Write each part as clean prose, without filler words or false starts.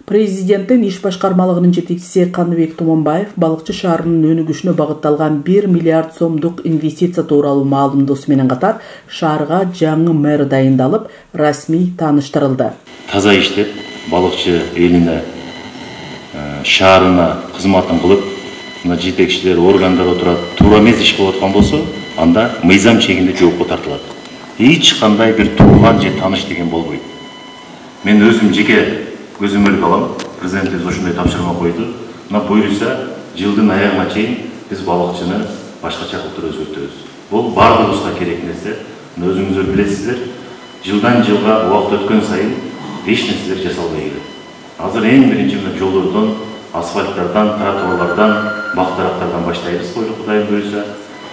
Президенттин иш башкармалыгынын жетекчиси Каныбек Туманбаев балыкчы шаарынын өнүгүшүнө багытталган 1 миллиард сомдук инвестиция тууралуу маалымдоосу менен катар шаарга жаңы мэр дайындалып, расмий тааныштырылды. Таза иштеп, балыкчы элине, шаарына кызматын кылып, мына жетекчилер, органдар отурат, туура эмес иш кылып аткан болсо, анда мыйзам чегинде жоопко тартылат. Эч кандай бир тууган же тааныш деген болбойт. Мен өзүм жеке көзөмөлгө алам. Президентибиз ошондой тапшырма койду. Мына буюрса, жылдын аягына чейин биз балыкчыны башкача кылып өзгөртөбүз. Бул бардыгыбызга керек нерсе. Өзүңүздөр билесиздер, жылдан жылга убакыт өткөн сайын эч нерселер жасалбай келет. Азыр эң биринчи жолдордон, асфальттардан, тротуарлардан, бактарактардан баштайбыз койлу Кудайым буюрса.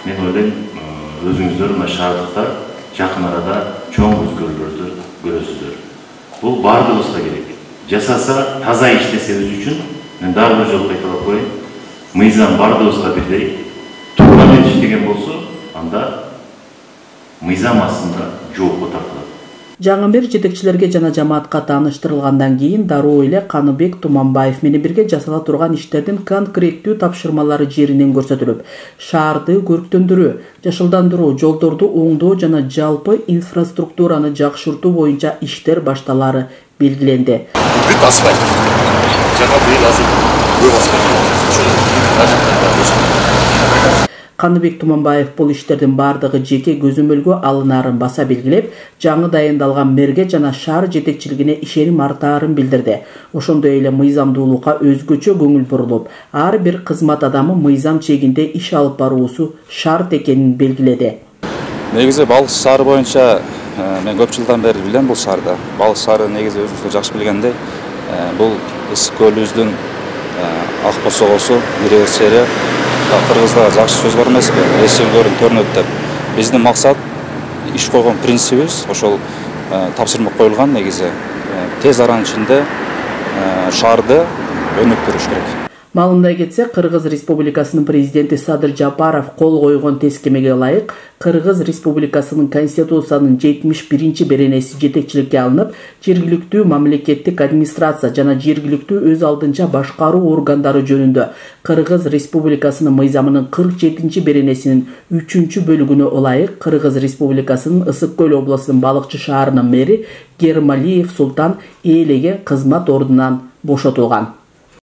Мен ойлойм, өзүңүздөр мына шаардыкта жакын арада чоң өзгөрүүлөрдү көрөсүздөр. Бул бардыгыбызга керек. Жасаса, таза иштесебиз үчүн, мен дагы бир жолу кайталап коеюн, мыйзам бардыгыбызга бирдей, туура эмес деген болсо, анда мыйзам астында жоопко тартылат. Жаңы мэр жетекчилерге жана жамаатка тааныштырылгандан кийин дароо эле Каныбек Туманбаев менен бирге жасала турган иштердин конкреттүү тапшырмалары жеринен көрсөтүлүп, шаарды көрктөндүрүү, жашылдандыруу, жолдорду оңдоо жана жалпы инфраструктураны жакшыртуу боюнча иштер башталары белгиленди. Бүт асфальт. Жана быйыл азыр көп асфальт. Каныбек Туманбаев бул иштердин бардыгы жеке көзөмөлгө алынарын баса белгилеп, жаңы дайындалган мэрге жана шаар жетекчилигине ишеним артаарын билдирди. Ошондой эле мыйзамдуулукка өзгөчө көңүл бурулуп, ар бир кызмат адамы мыйзам чегинде иш алып баруусу шарт экенин белгиледи. Негизи Балык шаары боюнча мен көп жылдан бери билем бул шаарда. Балык шаары негизи өзүңүздөр жакшы билгендей, бул ысык көлүбүздүн ак босогосу, Иречери, кыргызда жакшы сөз бар эмеспи? Эшеңдөрүн төрүнөт деп. Биздин максат иш койгон принцибибиз ошол тапшырма коюлган негизи тез аранын ичинде шаарды өнүктүрүш керек. Маалымдай кетсе, Кыргыз Республикасынын президенти Садыр Жапаров кол койгон тескемеге ылайык Кыргыз Республикасынын Конституциянын 71-беренеси жетекчиликке алынып, жергиликтүү мамлекеттик администрация жана жергиликтүү өз алдынча башкаруу органдары жөнүндө Кыргыз Республикасынын мыйзамынын 47-беренесинин 3-бөлүгүнө ылайык Кыргыз Республикасынын Ысык көл областынын Балыкчы шаарынын мэри Гермалиев Султан ээлеген кызмат ордунан бошотулган.